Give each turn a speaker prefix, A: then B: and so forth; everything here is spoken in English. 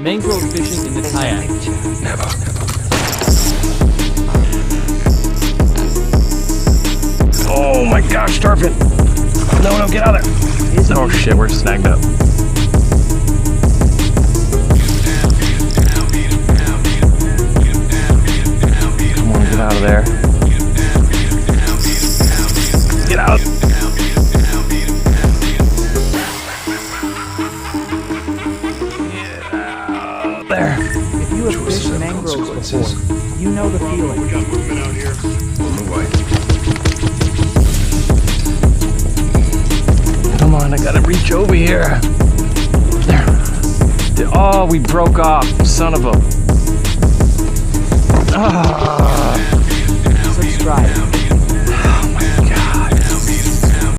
A: Mangrove fishing in the kayak.
B: Oh my gosh, tarpon! No, get out of there! Oh shit, we're snagged up. Come on, get out of there. Get out! There.
C: If you have fished mangroves before, you know the feeling.
D: We got movement out here.
B: Come on, I gotta reach over here. There. Oh, we broke off, son of a.
C: Subscribe.